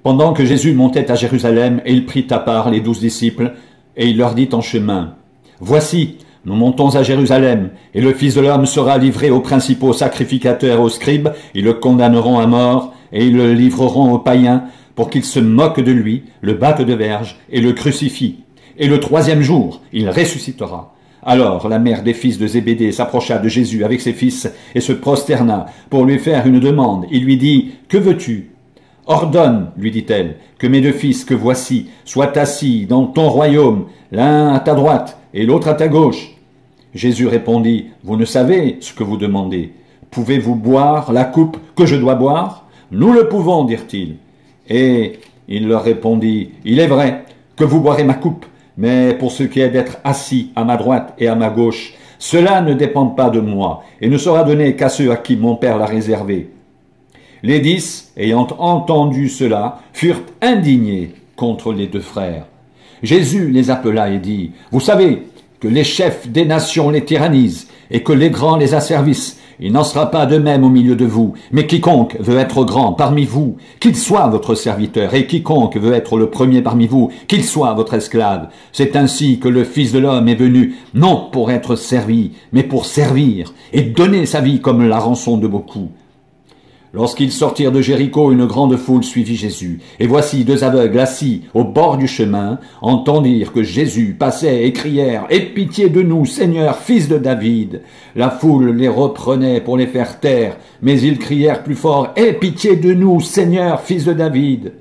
Pendant que Jésus montait à Jérusalem, il prit à part les 12 disciples, et il leur dit en chemin, « Voici, nous montons à Jérusalem, et le Fils de l'homme sera livré aux principaux sacrificateurs et aux scribes, ils le condamneront à mort, et ils le livreront aux païens, pour qu'ils se moquent de lui, le battent de verge, et le crucifient. Et le 3e jour, il ressuscitera. » Alors la mère des fils de Zébédée s'approcha de Jésus avec ses fils, et se prosterna pour lui faire une demande. Il lui dit, « Que veux-tu » ? « Ordonne, lui dit-elle, que mes 2 fils que voici soient assis dans ton royaume, l'un à ta droite et l'autre à ta gauche. » Jésus répondit, « Vous ne savez ce que vous demandez. Pouvez-vous boire la coupe que je dois boire ?»« Nous le pouvons, dirent-ils. » Et il leur répondit, « Il est vrai que vous boirez ma coupe, mais pour ce qui est d'être assis à ma droite et à ma gauche, cela ne dépend pas de moi et ne sera donné qu'à ceux à qui mon Père l'a réservé. » Les 10, ayant entendu cela, furent indignés contre les 2 frères. Jésus les appela et dit, « Vous savez que les chefs des nations les tyrannisent et que les grands les asservissent. Il n'en sera pas de même au milieu de vous, mais quiconque veut être grand parmi vous, qu'il soit votre serviteur, et quiconque veut être le premier parmi vous, qu'il soit votre esclave. C'est ainsi que le Fils de l'homme est venu, non pour être servi, mais pour servir, et donner sa vie comme la rançon de beaucoup. » Lorsqu'ils sortirent de Jéricho, une grande foule suivit Jésus. Et voici 2 aveugles assis au bord du chemin entendirent que Jésus passait et crièrent « Aie pitié de nous, Seigneur, fils de David !» La foule les reprenait pour les faire taire, mais ils crièrent plus fort « Aie pitié de nous, Seigneur, fils de David !»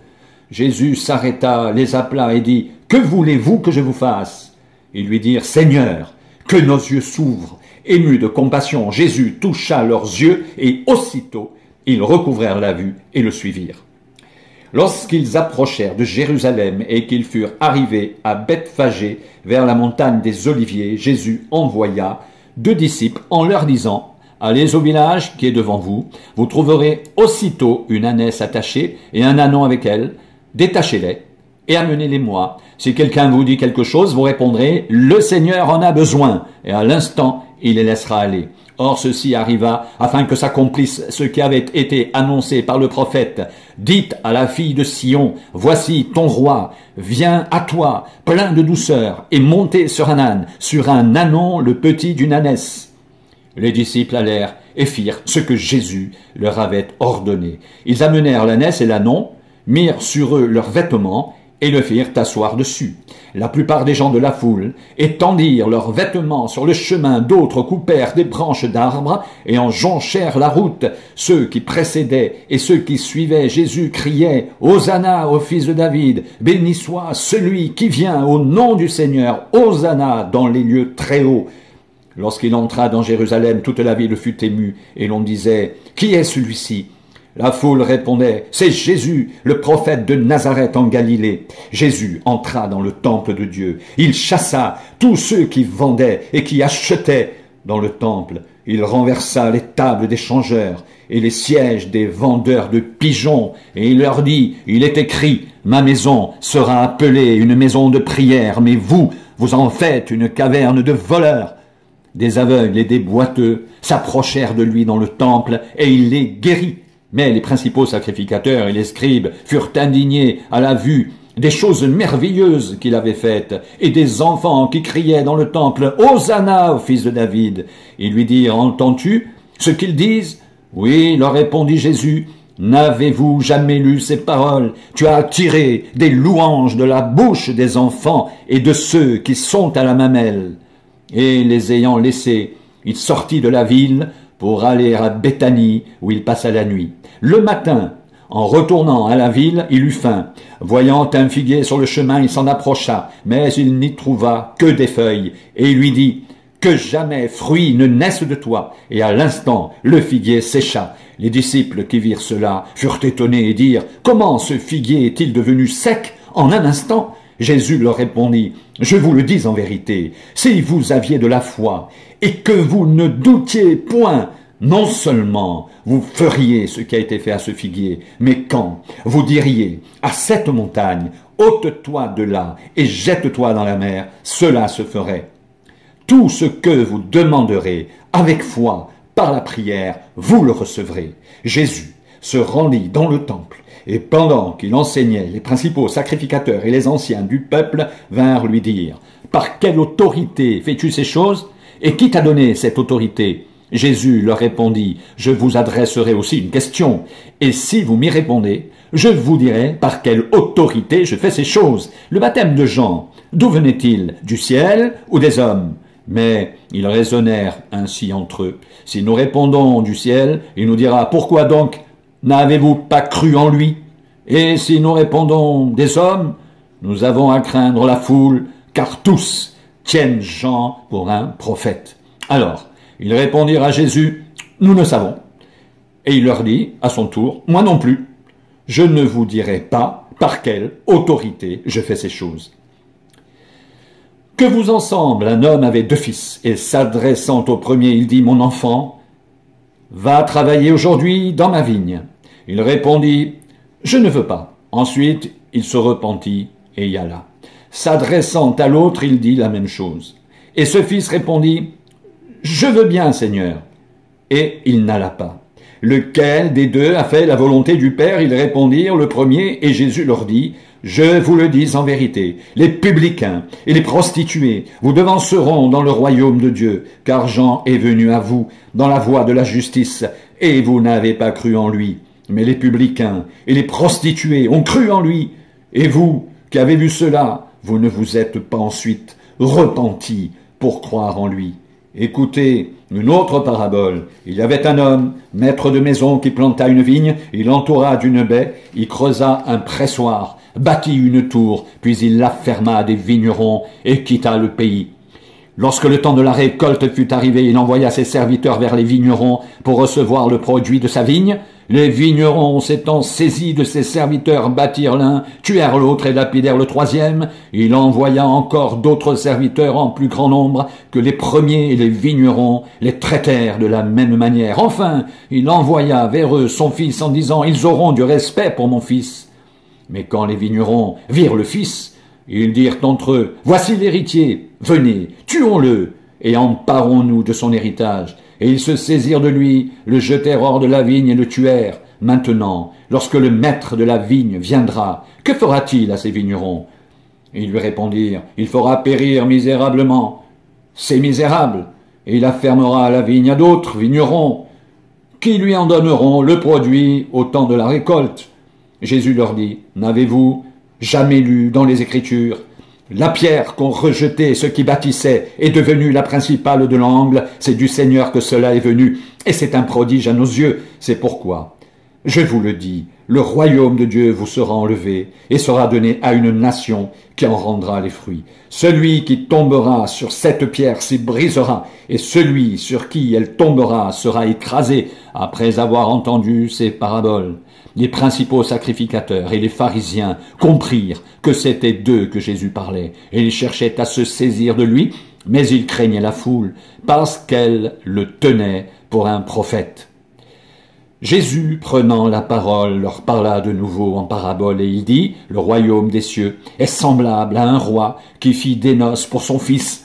Jésus s'arrêta, les appela et dit « Que voulez-vous que je vous fasse ?» Ils lui dirent « Seigneur, que nos yeux s'ouvrent !» Ému de compassion, Jésus toucha leurs yeux et aussitôt, ils recouvrèrent la vue et le suivirent. Lorsqu'ils approchèrent de Jérusalem et qu'ils furent arrivés à Bethphagée, vers la montagne des Oliviers, Jésus envoya 2 disciples en leur disant « Allez au village qui est devant vous, vous trouverez aussitôt une ânesse attachée et un ânon avec elle, détachez-les et amenez-les-moi. Si quelqu'un vous dit quelque chose, vous répondrez « Le Seigneur en a besoin » et à l'instant, il les laissera aller. Or ceci arriva afin que s'accomplisse ce qui avait été annoncé par le prophète. Dites à la fille de Sion, voici ton roi, viens à toi, plein de douceur, et montez sur un âne, sur un ânon, le petit d'une ânesse. Les disciples allèrent et firent ce que Jésus leur avait ordonné. Ils amenèrent l'ânesse et l'ânon, mirent sur eux leurs vêtements, et le firent asseoir dessus. La plupart des gens de la foule étendirent leurs vêtements sur le chemin, d'autres coupèrent des branches d'arbres et en jonchèrent la route. Ceux qui précédaient et ceux qui suivaient Jésus criaient « Hosanna au fils de David, béni soit celui qui vient au nom du Seigneur, Hosanna dans les lieux très hauts ». Lorsqu'il entra dans Jérusalem, toute la ville fut émue et l'on disait « Qui est celui-ci » La foule répondait, « C'est Jésus, le prophète de Nazareth en Galilée. » Jésus entra dans le temple de Dieu. Il chassa tous ceux qui vendaient et qui achetaient dans le temple. Il renversa les tables des changeurs et les sièges des vendeurs de pigeons. Et il leur dit, « Il est écrit, ma maison sera appelée une maison de prière, mais vous, vous en faites une caverne de voleurs. » Des aveugles et des boiteux s'approchèrent de lui dans le temple et il les guérit. Mais les principaux sacrificateurs et les scribes furent indignés à la vue des choses merveilleuses qu'il avait faites et des enfants qui criaient dans le temple « Hosanna au fils de David !» Ils lui dirent « Entends-tu ce qu'ils disent ?» « Oui, leur répondit Jésus, « N'avez-vous jamais lu ces paroles ? Tu as tiré des louanges de la bouche des enfants et de ceux qui sont à la mamelle. » Et les ayant laissés, il sortit de la ville pour aller à Béthanie, où il passa la nuit. Le matin, en retournant à la ville, il eut faim. Voyant un figuier sur le chemin, il s'en approcha, mais il n'y trouva que des feuilles. Et il lui dit, « Que jamais fruit ne naisse de toi. » Et à l'instant, le figuier sécha. Les disciples qui virent cela furent étonnés et dirent, « Comment ce figuier est-il devenu sec en un instant ?» Jésus leur répondit, « Je vous le dis en vérité, si vous aviez de la foi et que vous ne doutiez point, non seulement vous feriez ce qui a été fait à ce figuier, mais quand vous diriez à cette montagne, ôte-toi de là et jette-toi dans la mer, cela se ferait. Tout ce que vous demanderez avec foi par la prière, vous le recevrez. » Jésus se rendit dans le temple Et pendant qu'il enseignait, les principaux sacrificateurs et les anciens du peuple vinrent lui dire, « Par quelle autorité fais-tu ces choses? Et qui t'a donné cette autorité ?» Jésus leur répondit, « Je vous adresserai aussi une question, et si vous m'y répondez, je vous dirai par quelle autorité je fais ces choses. Le baptême de Jean, d'où venait-il? Du ciel ou des hommes ?» Mais ils raisonnèrent ainsi entre eux. « Si nous répondons du ciel, il nous dira, pourquoi donc n'avez-vous pas cru en lui? Et si nous répondons des hommes, nous avons à craindre la foule, car tous tiennent Jean pour un prophète. » Alors, ils répondirent à Jésus, « Nous ne savons. » Et il leur dit, à son tour, « Moi non plus. Je ne vous dirai pas par quelle autorité je fais ces choses. » Que vous en semble, un homme avait 2 fils, et s'adressant au premier, il dit, « Mon enfant, va travailler aujourd'hui dans ma vigne. » Il répondit, « Je ne veux pas. » Ensuite, il se repentit et y alla. S'adressant à l'autre, il dit la même chose. Et ce fils répondit, « Je veux bien, Seigneur. » Et il n'alla pas. Lequel des 2 a fait la volonté du Père? Ils répondirent, le premier, et Jésus leur dit, « Je vous le dis en vérité, les publicains et les prostituées vous devanceront dans le royaume de Dieu, car Jean est venu à vous dans la voie de la justice, et vous n'avez pas cru en lui. Mais les publicains et les prostituées ont cru en lui, et vous, qui avez vu cela, vous ne vous êtes pas ensuite repentis pour croire en lui. Écoutez une autre parabole. Il y avait un homme, maître de maison, qui planta une vigne, il l'entoura d'une baie, il creusa un pressoir, bâtit une tour, puis il la ferma à des vignerons et quitta le pays. Lorsque le temps de la récolte fut arrivé, il envoya ses serviteurs vers les vignerons pour recevoir le produit de sa vigne. Les vignerons, s'étant saisis de ses serviteurs, battirent l'un, tuèrent l'autre et lapidèrent le troisième. Il envoya encore d'autres serviteurs en plus grand nombre que les premiers, et les vignerons les traitèrent de la même manière. Enfin, il envoya vers eux son fils en disant, « Ils auront du respect pour mon fils. » Mais quand les vignerons virent le fils, ils dirent entre eux, « Voici l'héritier, venez, tuons-le, et emparons-nous de son héritage. » Et ils se saisirent de lui, le jetèrent hors de la vigne et le tuèrent. Maintenant, lorsque le maître de la vigne viendra, que fera-t-il à ces vignerons? Ils lui répondirent, « Il fera périr misérablement ces misérables, et il affermera la vigne à d'autres vignerons, qui lui en donneront le produit au temps de la récolte. » Jésus leur dit, « N'avez-vous jamais lu dans les Écritures? La pierre qu'ont rejetée ceux qui bâtissaient est devenue la principale de l'angle. C'est du Seigneur que cela est venu, et c'est un prodige à nos yeux. C'est pourquoi, je vous le dis, le royaume de Dieu vous sera enlevé et sera donné à une nation qui en rendra les fruits. Celui qui tombera sur cette pierre s'y brisera, et celui sur qui elle tombera sera écrasé. » Après avoir entendu ces paraboles, les principaux sacrificateurs et les pharisiens comprirent que c'était d'eux que Jésus parlait, et ils cherchaient à se saisir de lui, mais ils craignaient la foule, parce qu'elle le tenait pour un prophète. Jésus, prenant la parole, leur parla de nouveau en parabole, et il dit, « Le royaume des cieux est semblable à un roi qui fit des noces pour son fils.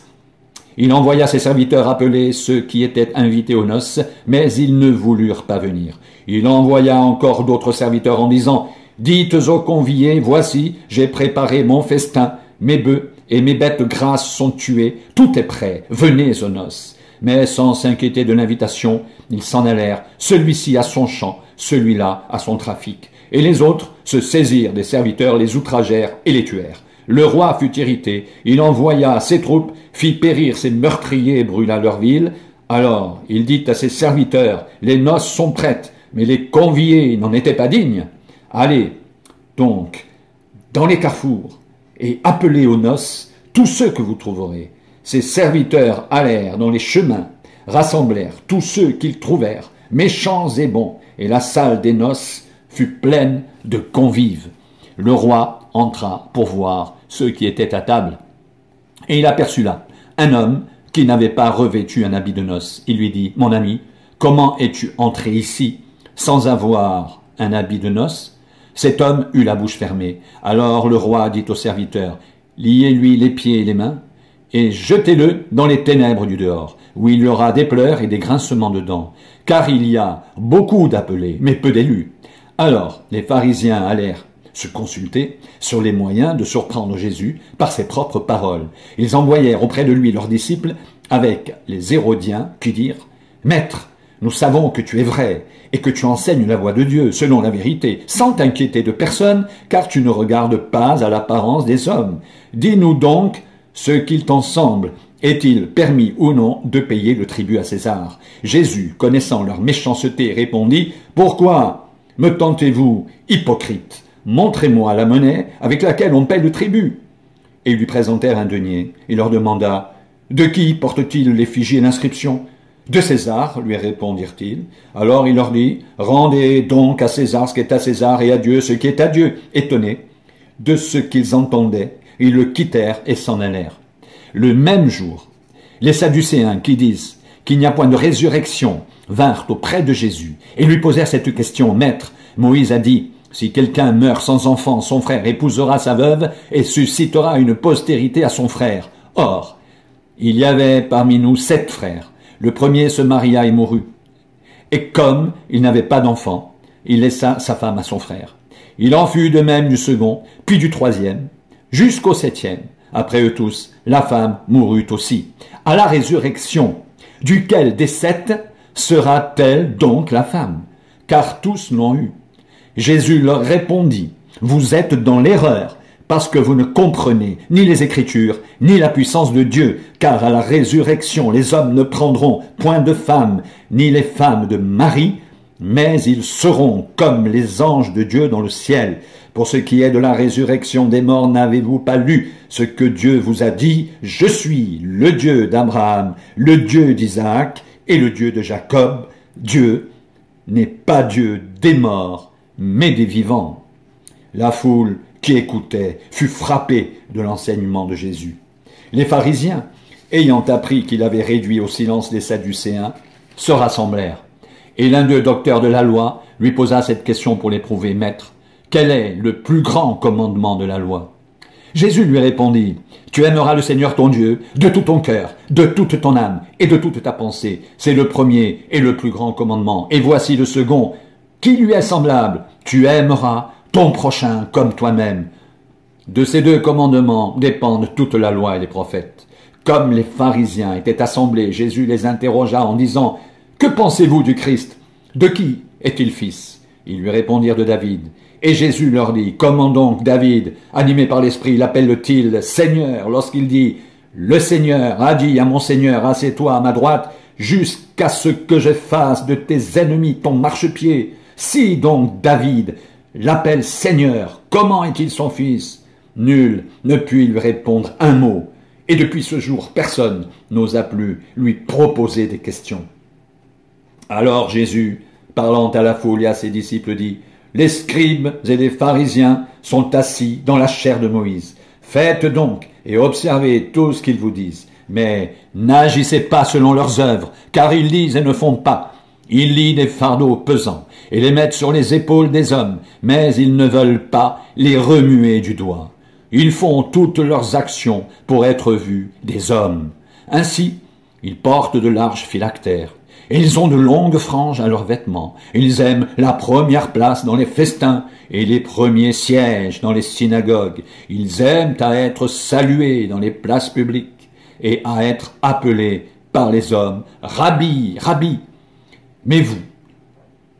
Il envoya ses serviteurs appeler ceux qui étaient invités aux noces, mais ils ne voulurent pas venir. Il envoya encore d'autres serviteurs en disant, « Dites aux conviés, voici, j'ai préparé mon festin, mes bœufs et mes bêtes grasses sont tués, tout est prêt, venez aux noces. » Mais sans s'inquiéter de l'invitation, ils s'en allèrent, celui-ci à son champ, celui-là à son trafic. Et les autres se saisirent des serviteurs, les outragèrent et les tuèrent. Le roi fut irrité, il envoya ses troupes, fit périr ses meurtriers et brûla leur ville. Alors il dit à ses serviteurs, « Les noces sont prêtes, mais les conviés n'en étaient pas dignes. Allez donc dans les carrefours et appelez aux noces tous ceux que vous trouverez. » Ses serviteurs allèrent dans les chemins, rassemblèrent tous ceux qu'ils trouvèrent, méchants et bons, et la salle des noces fut pleine de convives. Le roi entra pour voir ceux qui étaient à table, et il aperçut là un homme qui n'avait pas revêtu un habit de noces. Il lui dit, « Mon ami, comment es-tu entré ici sans avoir un habit de noces ?» Cet homme eut la bouche fermée. Alors le roi dit aux serviteurs, « Liez-lui les pieds et les mains, et jetez-le dans les ténèbres du dehors, où il y aura des pleurs et des grincements de dents, car il y a beaucoup d'appelés, mais peu d'élus. Alors les pharisiens allèrent se consulter sur les moyens de surprendre Jésus par ses propres paroles. Ils envoyèrent auprès de lui leurs disciples avec les Hérodiens qui dirent « Maître, nous savons que tu es vrai et que tu enseignes la voie de Dieu selon la vérité, sans t'inquiéter de personne, car tu ne regardes pas à l'apparence des hommes. Dis-nous donc ce qu'il t'en semble. Est-il permis ou non de payer le tribut à César ?» Jésus, connaissant leur méchanceté, répondit « Pourquoi me tentez-vous, hypocrite? Montrez-moi la monnaie avec laquelle on paie le tribut. » Et ils lui présentèrent un denier. Il leur demanda « De qui porte-t-il l'effigie et l'inscription ?» « De César, lui répondirent-ils. Alors il leur dit, rendez donc à César ce qui est à César et à Dieu ce qui est à Dieu. Étonnés de ce qu'ils entendaient, ils le quittèrent et s'en allèrent. Le même jour, les Sadducéens qui disent qu'il n'y a point de résurrection vinrent auprès de Jésus et lui posèrent cette question. Maître, Moïse a dit, si quelqu'un meurt sans enfant, son frère épousera sa veuve et suscitera une postérité à son frère. Or, il y avait parmi nous 7 frères. Le premier se maria et mourut. Et comme il n'avait pas d'enfant, il laissa sa femme à son frère. Il en fut de même du second, puis du troisième, jusqu'au 7e. Après eux tous, la femme mourut aussi. À la résurrection, duquel des 7 sera-t-elle donc la femme? Car tous l'ont eu. Jésus leur répondit, vous êtes dans l'erreur, parce que vous ne comprenez ni les Écritures, ni la puissance de Dieu, car à la résurrection, les hommes ne prendront point de femmes, ni les femmes de mari, mais ils seront comme les anges de Dieu dans le ciel. Pour ce qui est de la résurrection des morts, n'avez-vous pas lu ce que Dieu vous a dit? Je suis le Dieu d'Abraham, le Dieu d'Isaac et le Dieu de Jacob. Dieu n'est pas Dieu des morts, mais des vivants. La foule qui écoutait fut frappée de l'enseignement de Jésus. Les pharisiens, ayant appris qu'il avait réduit au silence les Sadducéens, se rassemblèrent. Et l'un d'eux, docteur de la loi, lui posa cette question pour l'éprouver. Maître, quel est le plus grand commandement de la loi? Jésus lui répondit, tu aimeras le Seigneur ton Dieu de tout ton cœur, de toute ton âme et de toute ta pensée. C'est le premier et le plus grand commandement. Et voici le second, qui lui est semblable. Tu aimeras ton prochain comme toi-même. De ces 2 commandements dépendent toute la loi et les prophètes. Comme les pharisiens étaient assemblés, Jésus les interrogea en disant, « Que pensez-vous du Christ? De qui est-il fils ?» Ils lui répondirent de David. Et Jésus leur dit, « Comment donc David, animé par l'Esprit, l'appelle-t-il Seigneur lorsqu'il dit, « Le Seigneur a dit à mon Seigneur, assieds-toi à ma droite, jusqu'à ce que je fasse de tes ennemis ton marchepied. Si donc David l'appelle Seigneur, comment est-il son fils? » Nul ne put lui répondre un mot, et depuis ce jour, personne n'osa plus lui proposer des questions. Alors Jésus, parlant à la foule et à ses disciples, dit, « Les scribes et les pharisiens sont assis dans la chair de Moïse. Faites donc et observez tout ce qu'ils vous disent, mais n'agissez pas selon leurs œuvres, car ils lisent et ne font pas. Ils lient des fardeaux pesants et les mettent sur les épaules des hommes, mais ils ne veulent pas les remuer du doigt. Ils font toutes leurs actions pour être vus des hommes. Ainsi, ils portent de larges phylactères, et ils ont de longues franges à leurs vêtements. Ils aiment la première place dans les festins et les premiers sièges dans les synagogues. Ils aiment à être salués dans les places publiques et à être appelés par les hommes « Rabbi, Rabbi ». Mais vous,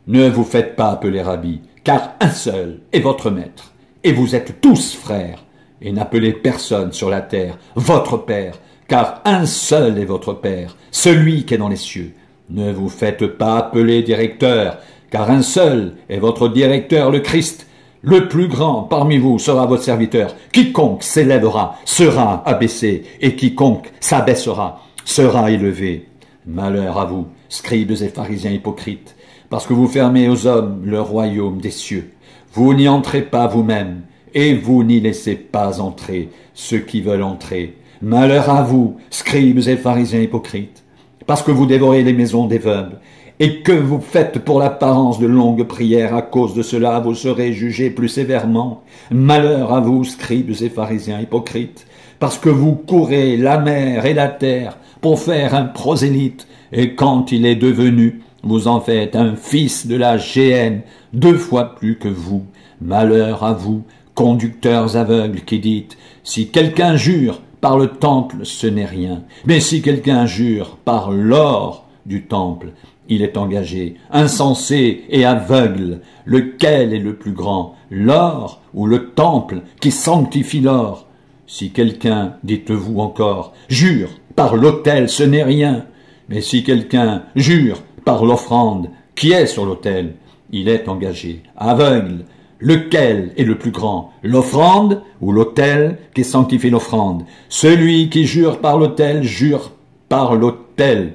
ne vous faites pas appeler Rabbi, car un seul est votre maître, et vous êtes tous frères, et n'appelez personne sur la terre votre Père, car un seul est votre Père, celui qui est dans les cieux. Ne vous faites pas appeler directeur, car un seul est votre directeur, le Christ. Le plus grand parmi vous sera votre serviteur. Quiconque s'élèvera sera abaissé, et quiconque s'abaissera sera élevé. Malheur à vous, scribes et pharisiens hypocrites, parce que vous fermez aux hommes le royaume des cieux. Vous n'y entrez pas vous-même, et vous n'y laissez pas entrer ceux qui veulent entrer. Malheur à vous, scribes et pharisiens hypocrites, parce que vous dévorez les maisons des veuves, et que vous faites pour l'apparence de longues prières. À cause de cela, vous serez jugés plus sévèrement. Malheur à vous, scribes et pharisiens hypocrites, parce que vous courez la mer et la terre pour faire un prosélyte, et quand il est devenu, vous en faites un fils de la géhenne, 2 fois plus que vous. Malheur à vous, conducteurs aveugles qui dites, si quelqu'un jure par le temple, ce n'est rien. Mais si quelqu'un jure par l'or du temple, il est engagé, insensé et aveugle. Lequel est le plus grand, l'or ou le temple qui sanctifie l'or? Si quelqu'un, dites-vous encore, jure par l'autel, ce n'est rien. Mais si quelqu'un jure par l'offrande qui est sur l'autel, il est engagé, aveugle. Lequel est le plus grand, l'offrande ou l'autel qui sanctifie l'offrande? Celui qui jure par l'autel, jure par l'autel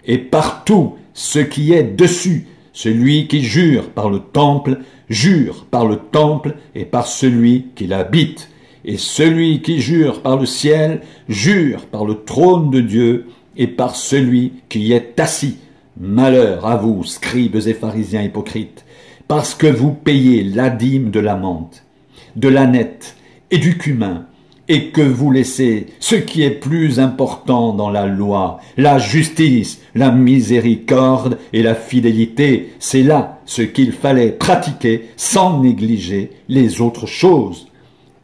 et par tout ce qui est dessus. Celui qui jure par le temple, jure par le temple et par celui qui l'habite. Et celui qui jure par le ciel, jure par le trône de Dieu et par celui qui y est assis. Malheur à vous, scribes et pharisiens hypocrites, parce que vous payez la dîme de la menthe, de l'ânette et du cumin, et que vous laissez ce qui est plus important dans la loi, la justice, la miséricorde et la fidélité. C'est là ce qu'il fallait pratiquer sans négliger les autres choses.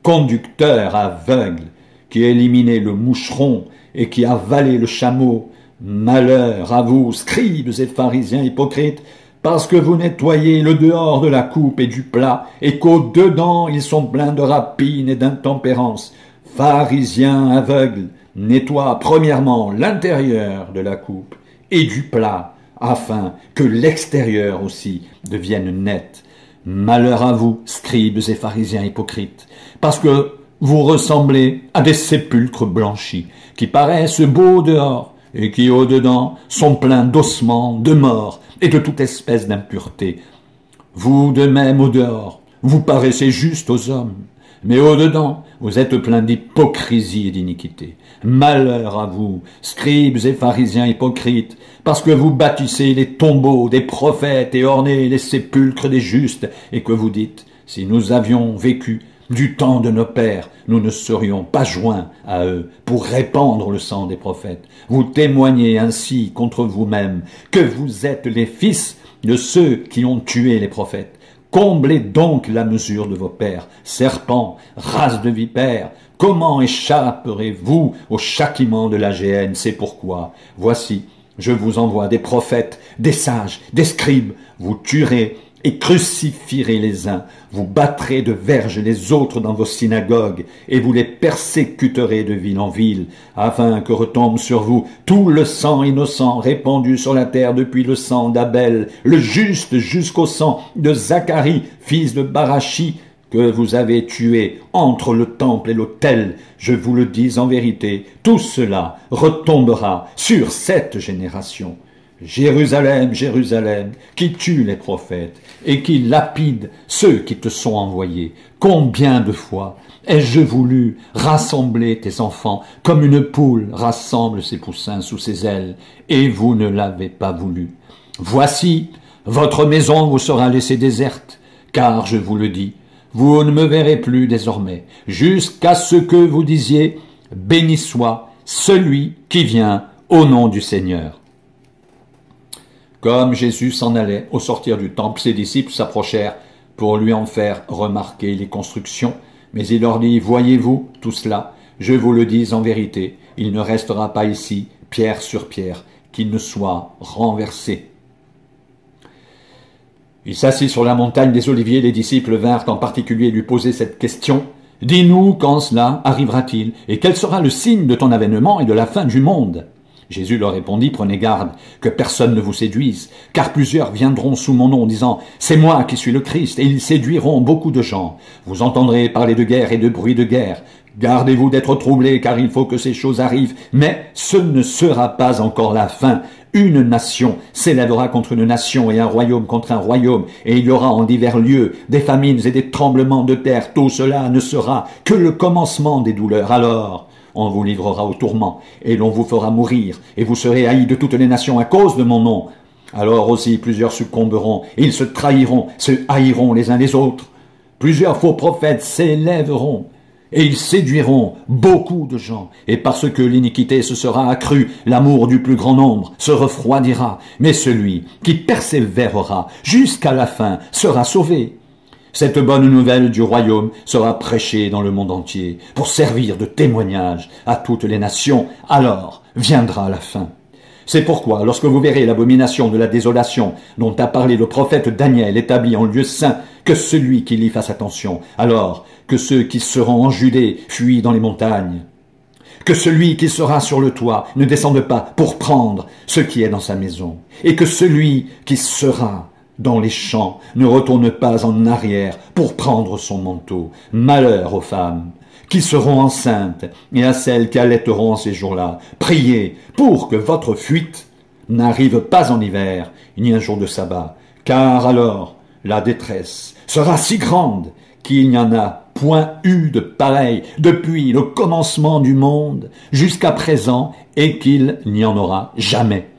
Conducteur aveugle, qui éliminez le moucheron et qui avalez le chameau, malheur à vous, scribes et pharisiens hypocrites, parce que vous nettoyez le dehors de la coupe et du plat, et qu'au-dedans ils sont pleins de rapine et d'intempérance. Pharisiens aveugles, nettoie premièrement l'intérieur de la coupe et du plat, afin que l'extérieur aussi devienne net. Malheur à vous, scribes et pharisiens hypocrites, parce que vous ressemblez à des sépulcres blanchis, qui paraissent beaux dehors, et qui au-dedans sont pleins d'ossements, de morts et de toute espèce d'impureté. Vous de même au dehors, vous paraissez justes aux hommes, mais au-dedans, vous êtes pleins d'hypocrisie et d'iniquité. Malheur à vous, scribes et pharisiens hypocrites, parce que vous bâtissez les tombeaux des prophètes et ornez les sépulcres des justes, et que vous dites, si nous avions vécu du temps de nos pères, nous ne serions pas joints à eux pour répandre le sang des prophètes. Vous témoignez ainsi contre vous-même que vous êtes les fils de ceux qui ont tué les prophètes. Comblez donc la mesure de vos pères, serpents, race de vipères. Comment échapperez-vous au châtiment de la géhenne? C'est pourquoi, voici, je vous envoie des prophètes, des sages, des scribes. Vous tuerez et crucifierez les uns, vous battrez de verges les autres dans vos synagogues, et vous les persécuterez de ville en ville, afin que retombe sur vous tout le sang innocent répandu sur la terre depuis le sang d'Abel, le juste jusqu'au sang de Zacharie, fils de Barachi, que vous avez tué entre le temple et l'autel. Je vous le dis en vérité, tout cela retombera sur cette génération. Jérusalem, Jérusalem, qui tue les prophètes et qui lapide ceux qui te sont envoyés. Combien de fois ai-je voulu rassembler tes enfants comme une poule rassemble ses poussins sous ses ailes, et vous ne l'avez pas voulu. Voici, votre maison vous sera laissée déserte, car je vous le dis, vous ne me verrez plus désormais, jusqu'à ce que vous disiez, béni soit celui qui vient au nom du Seigneur. Comme Jésus s'en allait au sortir du temple, ses disciples s'approchèrent pour lui en faire remarquer les constructions. Mais il leur dit, voyez-vous tout cela? Je vous le dis en vérité, il ne restera pas ici, pierre sur pierre, qu'il ne soit renversé. Il s'assit sur la montagne des Oliviers, les disciples vinrent en particulier lui poser cette question. Dis-nous quand cela arrivera-t-il, et quel sera le signe de ton avènement et de la fin du monde? Jésus leur répondit, prenez garde que personne ne vous séduise, car plusieurs viendront sous mon nom, disant, c'est moi qui suis le Christ, et ils séduiront beaucoup de gens. Vous entendrez parler de guerre et de bruit de guerre. Gardez-vous d'être troublés, car il faut que ces choses arrivent, mais ce ne sera pas encore la fin. Une nation s'élèvera contre une nation et un royaume contre un royaume, et il y aura en divers lieux des famines et des tremblements de terre. Tout cela ne sera que le commencement des douleurs. Alors, on vous livrera au tourment, et l'on vous fera mourir, et vous serez haïs de toutes les nations à cause de mon nom. Alors aussi plusieurs succomberont, ils se trahiront, se haïront les uns les autres. Plusieurs faux prophètes s'élèveront, Et ils séduiront beaucoup de gens, et parce que l'iniquité se sera accrue, l'amour du plus grand nombre se refroidira, mais celui qui persévérera jusqu'à la fin sera sauvé. Cette bonne nouvelle du royaume sera prêchée dans le monde entier, pour servir de témoignage à toutes les nations, alors viendra la fin. C'est pourquoi, lorsque vous verrez l'abomination de la désolation dont a parlé le prophète Daniel établi en lieu saint, que celui qui y fasse attention, alors que ceux qui seront en Judée fuient dans les montagnes. Que celui qui sera sur le toit ne descende pas pour prendre ce qui est dans sa maison, et que celui qui sera dans les champs ne retourne pas en arrière pour prendre son manteau. Malheur aux femmes qui seront enceintes et à celles qui allaiteront en ces jours-là. Priez pour que votre fuite n'arrive pas en hiver, ni un jour de sabbat, car alors la détresse sera si grande qu'il n'y en a point eu de pareil depuis le commencement du monde jusqu'à présent et qu'il n'y en aura jamais.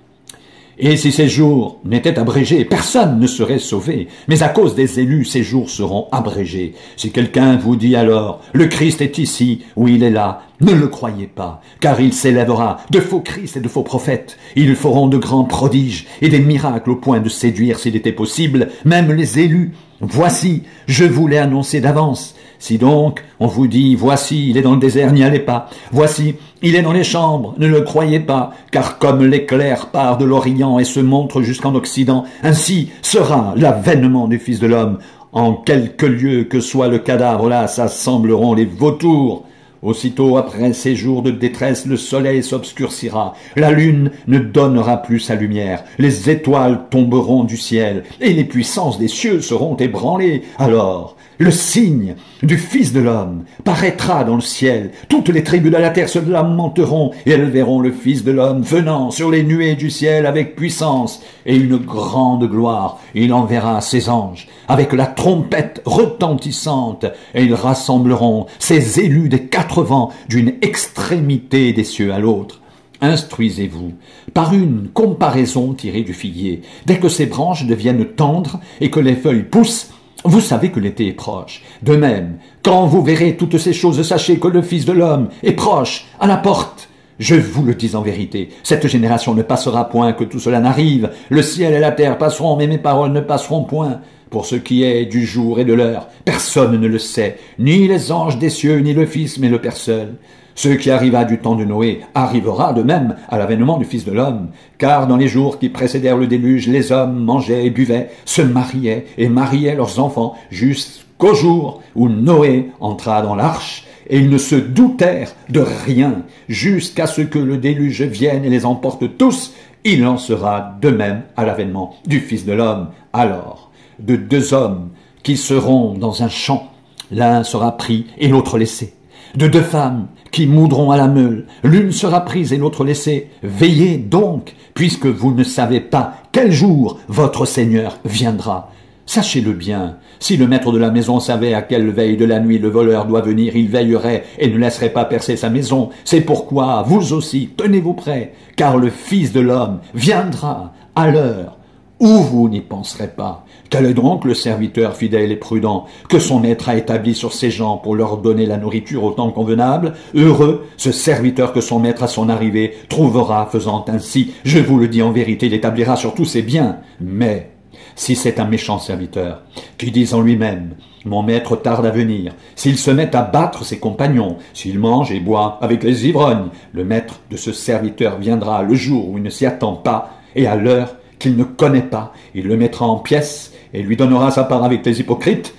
Et si ces jours n'étaient abrégés, personne ne serait sauvé. Mais à cause des élus, ces jours seront abrégés. Si quelqu'un vous dit alors, le Christ est ici, ou il est là, ne le croyez pas, car il s'élèvera de faux Christ et de faux prophètes. Ils feront de grands prodiges et des miracles au point de séduire, s'il était possible, même les élus. Voici, je vous l'ai annoncé d'avance. Si donc on vous dit, voici, il est dans le désert, n'y allez pas. Voici, il est dans les chambres, ne le croyez pas, car comme l'éclair part de l'Orient et se montre jusqu'en Occident, ainsi sera l'avènement du Fils de l'homme. En quelque lieu que soit le cadavre, là s'assembleront les vautours. Aussitôt après ces jours de détresse, le soleil s'obscurcira, la lune ne donnera plus sa lumière, les étoiles tomberont du ciel, et les puissances des cieux seront ébranlées. Alors, le signe du Fils de l'homme paraîtra dans le ciel. Toutes les tribus de la terre se lamenteront et elles verront le Fils de l'homme venant sur les nuées du ciel avec puissance et une grande gloire. Il enverra ses anges avec la trompette retentissante et ils rassembleront ses élus des quatre vents d'une extrémité des cieux à l'autre. Instruisez-vous par une comparaison tirée du figuier. Dès que ses branches deviennent tendres et que les feuilles poussent, vous savez que l'été est proche. De même, quand vous verrez toutes ces choses, sachez que le Fils de l'homme est proche, à la porte. Je vous le dis en vérité, cette génération ne passera point que tout cela n'arrive. Le ciel et la terre passeront, mais mes paroles ne passeront point. Pour ce qui est du jour et de l'heure, personne ne le sait, ni les anges des cieux, ni le Fils, mais le Père seul. Ce qui arriva du temps de Noé arrivera de même à l'avènement du Fils de l'homme, car dans les jours qui précédèrent le déluge, les hommes mangeaient et buvaient, se mariaient et mariaient leurs enfants, jusqu'au jour où Noé entra dans l'arche, et ils ne se doutèrent de rien, jusqu'à ce que le déluge vienne et les emporte tous. Il en sera de même à l'avènement du Fils de l'homme. Alors, de deux hommes qui seront dans un champ, l'un sera pris et l'autre laissé. De deux femmes qui moudront à la meule, l'une sera prise et l'autre laissée. Veillez donc, puisque vous ne savez pas quel jour votre Seigneur viendra. Sachez-le bien, si le maître de la maison savait à quelle veille de la nuit le voleur doit venir, il veillerait et ne laisserait pas percer sa maison. C'est pourquoi, vous aussi, tenez-vous prêts, car le Fils de l'homme viendra à l'heure où vous n'y penserez pas. Quel est donc le serviteur fidèle et prudent que son maître a établi sur ses gens pour leur donner la nourriture au temps convenable? Heureux ce serviteur que son maître à son arrivée trouvera faisant ainsi. Je vous le dis en vérité, il établira sur tous ses biens. Mais si c'est un méchant serviteur qui dit en lui-même « Mon maître tarde à venir », s'il se met à battre ses compagnons, s'il mange et boit avec les ivrognes, le maître de ce serviteur viendra le jour où il ne s'y attend pas et à l'heure qu'il ne connaît pas, il le mettra en pièces et lui donnera sa part avec les hypocrites.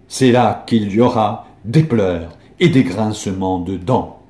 C'est là qu'il y aura des pleurs et des grincements de dents.